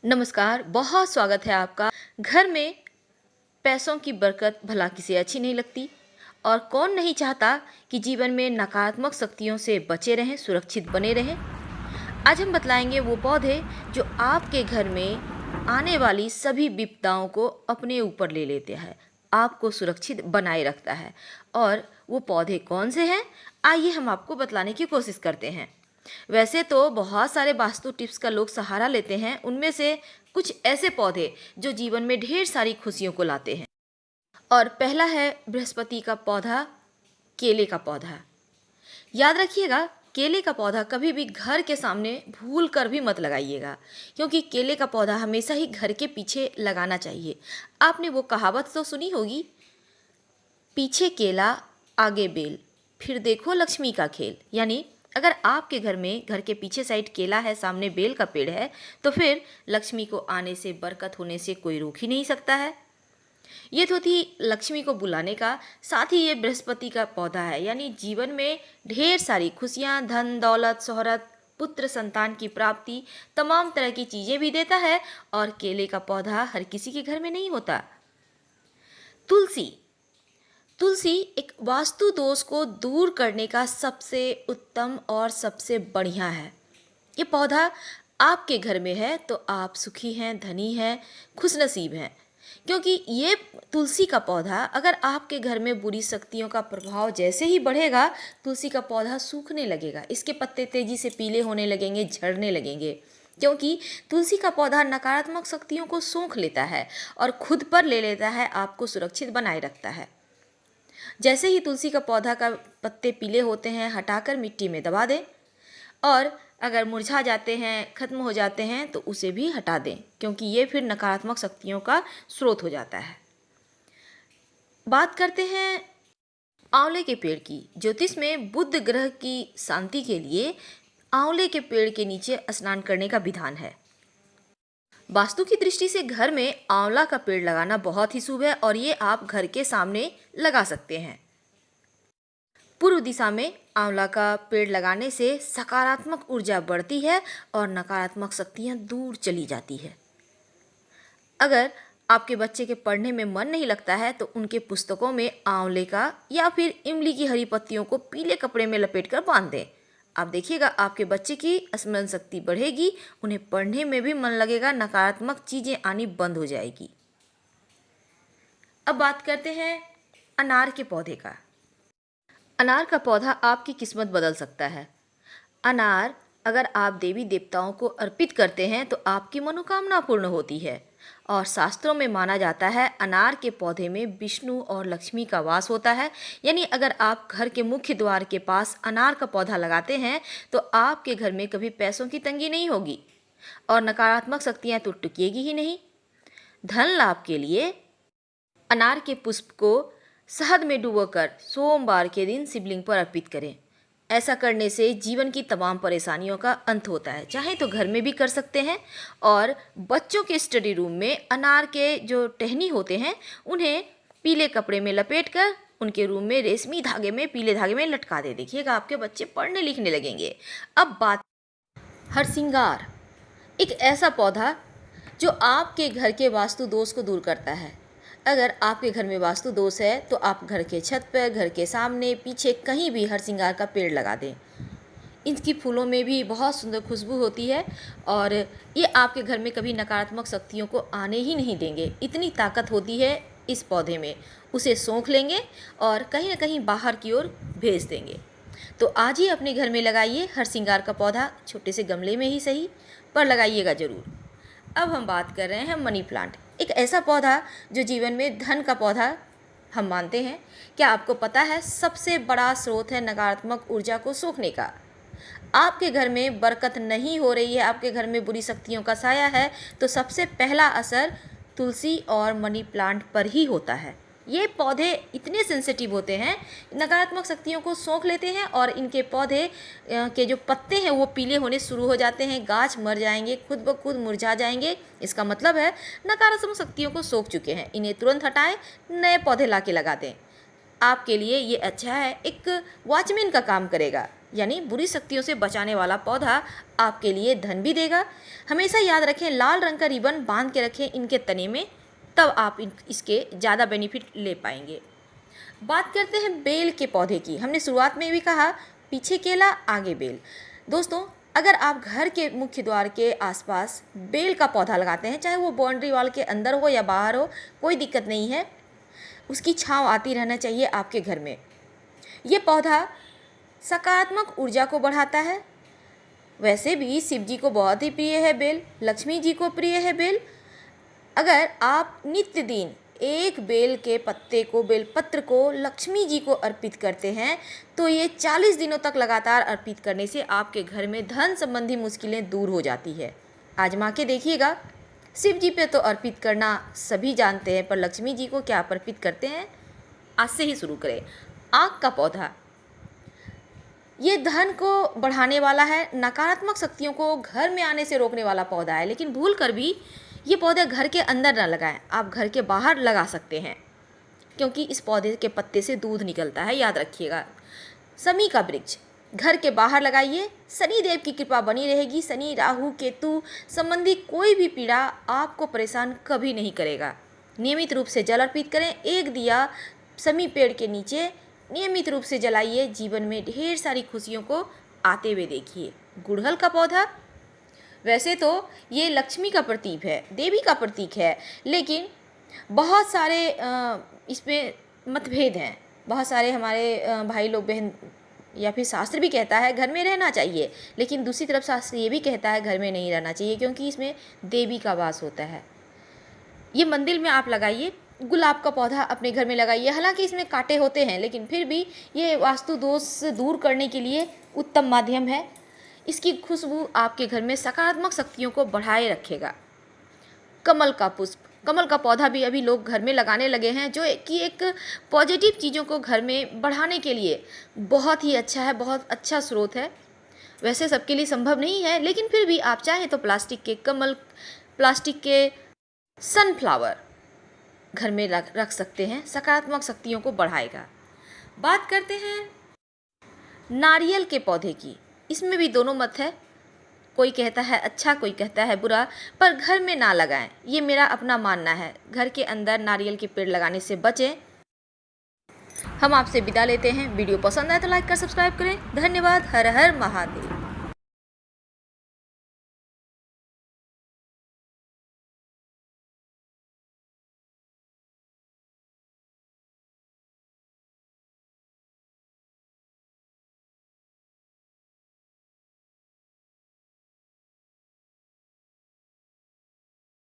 नमस्कार, बहुत स्वागत है आपका। घर में पैसों की बरकत भला किसे अच्छी नहीं लगती और कौन नहीं चाहता कि जीवन में नकारात्मक शक्तियों से बचे रहें, सुरक्षित बने रहें। आज हम बतलाएंगे वो पौधे जो आपके घर में आने वाली सभी विपदाओं को अपने ऊपर ले लेते हैं, आपको सुरक्षित बनाए रखता है। और वो पौधे कौन से हैं, आइए हम आपको बतलाने की कोशिश करते हैं। वैसे तो बहुत सारे वास्तु टिप्स का लोग सहारा लेते हैं, उनमें से कुछ ऐसे पौधे जो जीवन में ढेर सारी खुशियों को लाते हैं। और पहला है बृहस्पति का पौधा, केले का पौधा। याद रखिएगा, केले का पौधा कभी भी घर के सामने भूल कर भी मत लगाइएगा, क्योंकि केले का पौधा हमेशा ही घर के पीछे लगाना चाहिए। आपने वो कहावत तो सुनी होगी, पीछे केला आगे बेल, फिर देखो लक्ष्मी का खेल। यानी अगर आपके घर में घर के पीछे साइड केला है, सामने बेल का पेड़ है, तो फिर लक्ष्मी को आने से, बरकत होने से कोई रोक ही नहीं सकता है। ये तो थी लक्ष्मी को बुलाने का। साथ ही ये बृहस्पति का पौधा है, यानी जीवन में ढेर सारी खुशियाँ, धन दौलत, शोहरत, पुत्र संतान की प्राप्ति, तमाम तरह की चीज़ें भी देता है। और केले का पौधा हर किसी के घर में नहीं होता। तुलसी, तुलसी एक वास्तु दोष को दूर करने का सबसे उत्तम और सबसे बढ़िया है। ये पौधा आपके घर में है तो आप सुखी हैं, धनी हैं, खुशनसीब हैं, क्योंकि ये तुलसी का पौधा अगर आपके घर में बुरी शक्तियों का प्रभाव जैसे ही बढ़ेगा, तुलसी का पौधा सूखने लगेगा, इसके पत्ते तेजी से पीले होने लगेंगे, झड़ने लगेंगे, क्योंकि तुलसी का पौधा नकारात्मक शक्तियों को सोख लेता है और खुद पर ले लेता है, आपको सुरक्षित बनाए रखता है। जैसे ही तुलसी का पौधा का पत्ते पीले होते हैं, हटाकर मिट्टी में दबा दें, और अगर मुरझा जाते हैं, खत्म हो जाते हैं, तो उसे भी हटा दें, क्योंकि ये फिर नकारात्मक शक्तियों का स्रोत हो जाता है। बात करते हैं आंवले के पेड़ की। ज्योतिष में बुध ग्रह की शांति के लिए आंवले के पेड़ के नीचे स्नान करने का विधान है। वास्तु की दृष्टि से घर में आंवला का पेड़ लगाना बहुत ही शुभ है और ये आप घर के सामने लगा सकते हैं। पूर्व दिशा में आंवला का पेड़ लगाने से सकारात्मक ऊर्जा बढ़ती है और नकारात्मक शक्तियां दूर चली जाती है। अगर आपके बच्चे के पढ़ने में मन नहीं लगता है तो उनके पुस्तकों में आंवले का या फिर इमली की हरी पत्तियों को पीले कपड़े में लपेटकर बांध दें। आप देखिएगा, आपके बच्चे की स्मरण शक्ति बढ़ेगी, उन्हें पढ़ने में भी मन लगेगा, नकारात्मक चीज़ें आनी बंद हो जाएगी। अब बात करते हैं अनार के पौधे का। अनार का पौधा आपकी किस्मत बदल सकता है। अनार अगर आप देवी देवताओं को अर्पित करते हैं तो आपकी मनोकामना पूर्ण होती है। और शास्त्रों में माना जाता है अनार के पौधे में विष्णु और लक्ष्मी का वास होता है। यानी अगर आप घर के मुख्य द्वार के पास अनार का पौधा लगाते हैं तो आपके घर में कभी पैसों की तंगी नहीं होगी और नकारात्मक शक्तियाँ तो टिकेगी ही नहीं। धन लाभ के लिए अनार के पुष्प को शहद में डुबोकर सोमवार के दिन शिवलिंग पर अर्पित करें। ऐसा करने से जीवन की तमाम परेशानियों का अंत होता है। चाहे तो घर में भी कर सकते हैं और बच्चों के स्टडी रूम में अनार के जो टहनी होते हैं उन्हें पीले कपड़े में लपेटकर उनके रूम में रेशमी धागे में, पीले धागे में लटका दे। देखिएगा, आपके बच्चे पढ़ने लिखने लगेंगे। अब बात हरसिंगार, एक ऐसा पौधा जो आपके घर के वास्तु दोष को दूर करता है। अगर आपके घर में वास्तु दोष है तो आप घर के छत पर, घर के सामने, पीछे कहीं भी हरसिंगार का पेड़ लगा दें। इनकी फूलों में भी बहुत सुंदर खुशबू होती है और ये आपके घर में कभी नकारात्मक शक्तियों को आने ही नहीं देंगे। इतनी ताकत होती है इस पौधे में। उसे सोख लेंगे और कहीं ना कहीं बाहर की ओर भेज देंगे। तो आज ही अपने घर में लगाइए हरसिंगार का पौधा, छोटे से गमले में ही सही, पर लगाइएगा ज़रूर। अब हम बात कर रहे हैं मनी प्लांट, एक ऐसा पौधा जो जीवन में धन का पौधा हम मानते हैं। क्या आपको पता है सबसे बड़ा स्रोत है नकारात्मक ऊर्जा को सोखने का? आपके घर में बरकत नहीं हो रही है, आपके घर में बुरी शक्तियों का साया है, तो सबसे पहला असर तुलसी और मनी प्लांट पर ही होता है। ये पौधे इतने सेंसिटिव होते हैं, नकारात्मक शक्तियों को सोख लेते हैं और इनके पौधे के जो पत्ते हैं वो पीले होने शुरू हो जाते हैं, गाछ मर जाएंगे, खुद ब खुद मुरझा जाएंगे। इसका मतलब है नकारात्मक शक्तियों को सोख चुके हैं। इन्हें तुरंत हटाएं, नए पौधे ला के लगा दें। आपके लिए ये अच्छा है, एक वॉचमैन का काम करेगा। यानी बुरी शक्तियों से बचाने वाला पौधा आपके लिए धन भी देगा। हमेशा याद रखें, लाल रंग का रिबन बांध के रखें इनके तने में, तब आप इसके ज़्यादा बेनिफिट ले पाएंगे। बात करते हैं बेल के पौधे की। हमने शुरुआत में भी कहा, पीछे केला आगे बेल। दोस्तों, अगर आप घर के मुख्य द्वार के आसपास बेल का पौधा लगाते हैं, चाहे वो बाउंड्री वॉल के अंदर हो या बाहर हो, कोई दिक्कत नहीं है, उसकी छांव आती रहना चाहिए आपके घर में। ये पौधा सकारात्मक ऊर्जा को बढ़ाता है। वैसे भी शिव जी को बहुत ही प्रिय है बेल, लक्ष्मी जी को प्रिय है बेल। अगर आप नित्य दिन एक बेल के पत्ते को, बेल पत्र को लक्ष्मी जी को अर्पित करते हैं, तो ये 40 दिनों तक लगातार अर्पित करने से आपके घर में धन संबंधी मुश्किलें दूर हो जाती है। आजमा के देखिएगा। शिव जी पे तो अर्पित करना सभी जानते हैं, पर लक्ष्मी जी को क्या आप अर्पित करते हैं? आज से ही शुरू करें। आँख का पौधा, ये धन को बढ़ाने वाला है, नकारात्मक शक्तियों को घर में आने से रोकने वाला पौधा है। लेकिन भूल कर भी ये पौधा घर के अंदर ना लगाएं, आप घर के बाहर लगा सकते हैं, क्योंकि इस पौधे के पत्ते से दूध निकलता है, याद रखिएगा। शमी का वृक्ष घर के बाहर लगाइए, शनि देव की कृपा बनी रहेगी। शनि, राहु, केतु संबंधी कोई भी पीड़ा आपको परेशान कभी नहीं करेगा। नियमित रूप से जल अर्पित करें। एक दिया शमी पेड़ के नीचे नियमित रूप से जलाइए, जीवन में ढेर सारी खुशियों को आते हुए देखिए। गुड़हल का पौधा, वैसे तो ये लक्ष्मी का प्रतीक है, देवी का प्रतीक है, लेकिन बहुत सारे इसमें मतभेद हैं। बहुत सारे हमारे भाई लोग, बहन, या फिर शास्त्र भी कहता है घर में रहना चाहिए, लेकिन दूसरी तरफ शास्त्र ये भी कहता है घर में नहीं रहना चाहिए, क्योंकि इसमें देवी का वास होता है। ये मंदिर में आप लगाइए। गुलाब का पौधा अपने घर में लगाइए। हालांकि इसमें कांटे होते हैं, लेकिन फिर भी ये वास्तु दोष से दूर करने के लिए उत्तम माध्यम है। इसकी खुशबू आपके घर में सकारात्मक शक्तियों को बढ़ाए रखेगा। कमल का पुष्प, कमल का पौधा भी अभी लोग घर में लगाने लगे हैं, जो कि एक पॉजिटिव चीज़ों को घर में बढ़ाने के लिए बहुत ही अच्छा है, बहुत अच्छा स्रोत है। वैसे सबके लिए संभव नहीं है, लेकिन फिर भी आप चाहें तो प्लास्टिक के कमल, प्लास्टिक के सनफ्लावर घर में रख सकते हैं, सकारात्मक शक्तियों को बढ़ाएगा। बात करते हैं नारियल के पौधे की। इसमें भी दोनों मत है, कोई कहता है अच्छा, कोई कहता है बुरा, पर घर में ना लगाएं, ये मेरा अपना मानना है। घर के अंदर नारियल के पेड़ लगाने से बचें। हम आपसे विदा लेते हैं। वीडियो पसंद आए तो लाइक कर सब्सक्राइब करें। धन्यवाद। हर हर महादेव।